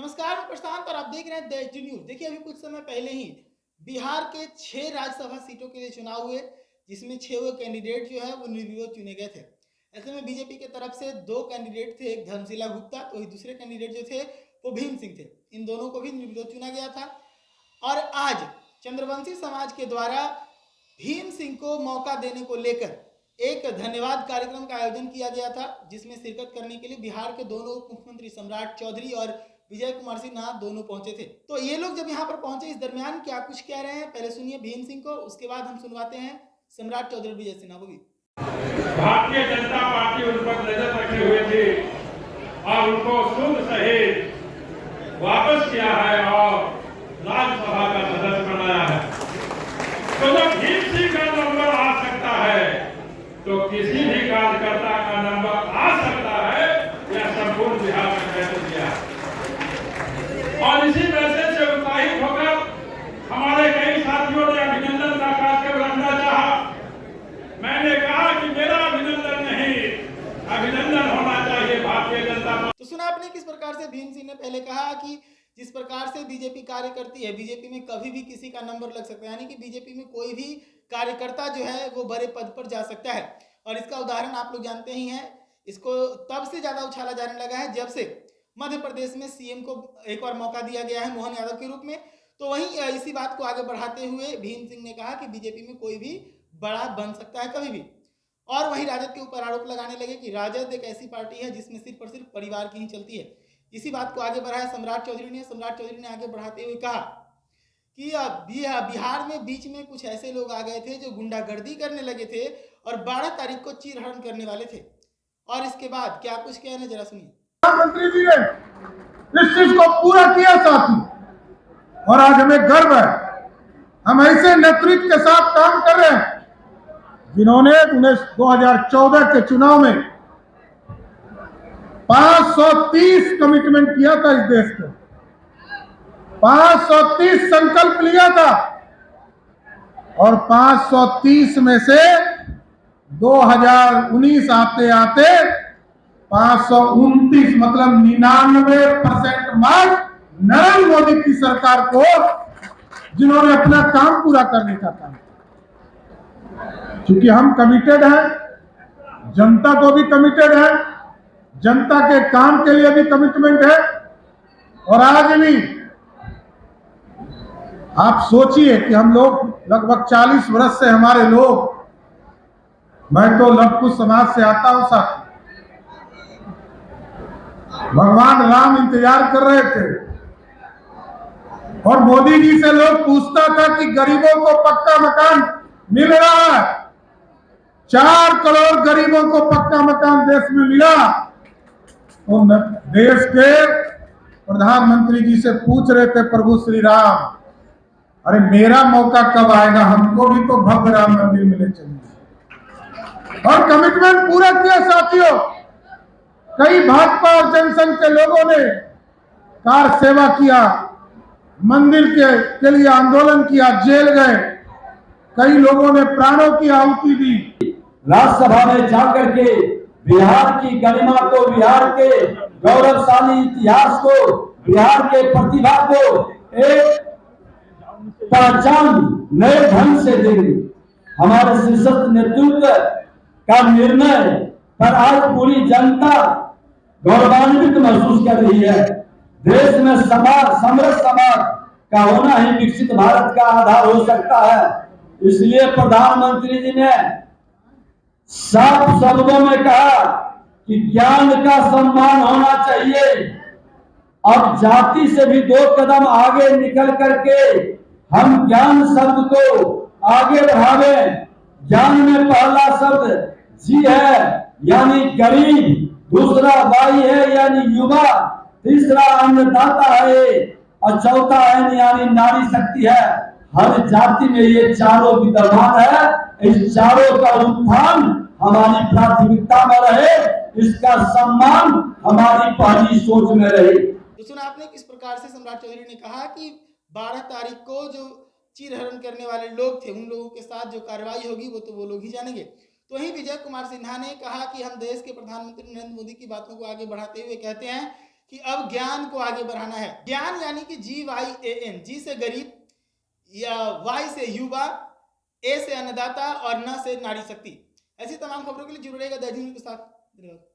नमस्कार, मैं प्रशांत और आप देख रहे हैं द एच न्यूज। देखिए, अभी कुछ समय पहले ही बिहार के 6 राज्यसभा सीटों के लिए चुनाव हुए, जिसमें 6 वो कैंडिडेट जो है वो निर्विरोध चुने गए थे। ऐसे में बीजेपी के तरफ से 2 कैंडिडेट थे, एक धर्मशिला गुप्ता, तो वही दूसरे कैंडिडेट जो थे वो भीम सिंह थे। इन दोनों को भी निर्विरोध चुना गया था। और आज चंद्रवंशी समाज के द्वारा भीम सिंह को मौका देने को लेकर एक धन्यवाद कार्यक्रम का आयोजन किया गया था, जिसमें शिरकत करने के लिए बिहार के दोनों उप मुख्यमंत्री सम्राट चौधरी और विजय कुमार सिन्हा दोनों पहुंचे थे। तो ये लोग जब यहाँ पर पहुंचे, इस दरमियान क्या कुछ कह रहे हैं, पहले सुनिए भीम सिंह को, उसके बाद हम सुनवाते हैं सम्राट चौधरी विजय सिन्हा को भी। भारतीय जनता पार्टी उन पर नजर रखे हुए थे और उनको शुद्ध सहित वापस किया है और राज्यसभा का सदस्य बनाया है। तो जब भीम सिंह का नंबर आ सकता है तो किसी भी कार्यकर्ता का नंबर आ सकता है, यह संपूर्ण बिहार में कैसे किया। और इसी मैसेज से उत्साहित होकर हमारे कई साथियों ने अभिनंदन का कार्यक्रम रखना चाहा। मैंने कहा कि मेरा अभिनंदन नहीं, अभिनंदन होना चाहिए भारतीय जनता पार्टी। तो सुना आपने किस प्रकार से भीम सिंह ने पहले कहा कि जिस प्रकार से बीजेपी कार्य करती है, बीजेपी में कभी भी किसी का नंबर लग सकता है, यानी कि बीजेपी में कोई भी कार्यकर्ता जो है वो बड़े पद पर जा सकता है। और इसका उदाहरण आप लोग जानते ही हैं। इसको तब से ज्यादा उछाला जाने लगा है जब से मध्य प्रदेश में सीएम को एक और मौका दिया गया है मोहन यादव के रूप में। तो वहीं इसी बात को आगे बढ़ाते हुए भीम सिंह ने कहा कि बीजेपी में कोई भी बड़ा बन सकता है कभी भी। और वहीं राजद के ऊपर आरोप लगाने लगे कि राजद एक ऐसी पार्टी है जिसमें सिर्फ और सिर्फ परिवार की ही चलती है। इसी बात को आगे बढ़ाया सम्राट चौधरी ने आगे बढ़ाते हुए कहा कि बिहार में बीच में कुछ ऐसे लोग आ गए थे जो गुंडागर्दी करने लगे थे और 12 तारीख को चीरहरण करने वाले थे। और इसके बाद क्या कुछ कहना, जरा सुनिए। प्रधानमंत्री जी ने इस चीज को पूरा किया साथी, और आज हमें गर्व है। हम ऐसे नेतृत्व के साथ काम कर रहे हैं जिन्होंने 2014 के चुनाव में 530 कमिटमेंट किया था इस देश को, 530 संकल्प लिया था, और 530 में से 2019 आते आते 529 मतलब 99% मार्क नरेंद्र मोदी की सरकार को, जिन्होंने अपना काम पूरा करने का काम। क्योंकि हम कमिटेड हैं, जनता को भी कमिटेड है, जनता के काम के लिए भी कमिटमेंट है। और आज भी आप सोचिए कि हम लोग लगभग 40 वर्ष से हमारे लोग, मैं तो लवकुश समाज से आता हूं साहब, भगवान राम इंतजार कर रहे थे और मोदी जी से लोग पूछता था कि गरीबों को पक्का मकान मिल रहा है। 4 करोड़ गरीबों को पक्का मकान देश में मिला। तो देश के प्रधानमंत्री जी से पूछ रहे थे प्रभु श्री राम, अरे मेरा मौका कब आएगा, हमको भी तो भव्य राम मंदिर मिले चाहिए। और कमिटमेंट पूरा किया साथियों। कई भाजपा और जनसंघ के लोगों ने कार सेवा किया, मंदिर के लिए आंदोलन किया, जेल गए, कई लोगों ने प्राणों की आहुति दी। राज्यसभा में जाकर के बिहार की गरिमा को, बिहार के गौरवशाली इतिहास को, बिहार के प्रतिभा को एक पहचान नए ढंग से देंगे। हमारे शीर्षस्थ नेतृत्व का निर्णय पर आज पूरी जनता गौरवान्वित महसूस कर रही है। देश में समृद्ध समाज का होना ही विकसित भारत का आधार हो सकता है। इसलिए प्रधानमंत्री जी ने साफ शब्दों में कहा कि ज्ञान का सम्मान होना चाहिए। अब जाति से भी 2 कदम आगे निकल करके हम ज्ञान शब्द को आगे बढ़ावे। ज्ञान में पहला शब्द जी है यानी गरीब, दूसरा वाई है यानी युवा, तीसरा अन्नदाता है और चौथा है यानी नारी शक्ति है। हर जाति में ये चारों विद्यमान है। इस चारों का उत्थान हमारी प्राथमिकता में रहे, इसका सम्मान हमारी पहली सोच में रहे। तो सुना आपने किस प्रकार से सम्राट चौधरी ने कहा कि 12 तारीख को जो चीरहरण करने वाले लोग थे, उन लोगों के साथ जो कार्रवाई होगी वो लोग ही जानेंगे। तो वहीं विजय कुमार सिन्हा ने कहा कि हम देश के प्रधानमंत्री नरेंद्र मोदी की बातों को आगे बढ़ाते हुए कहते हैं कि अब ज्ञान को आगे बढ़ाना है। ज्ञान यानी कि GYAN, जी से गरीब, या वाई से युवा, ए से अन्नदाता और न से नारी शक्ति। ऐसी तमाम खबरों के लिए जुड़े रहेगा द हिंदू के साथ। धन्यवाद।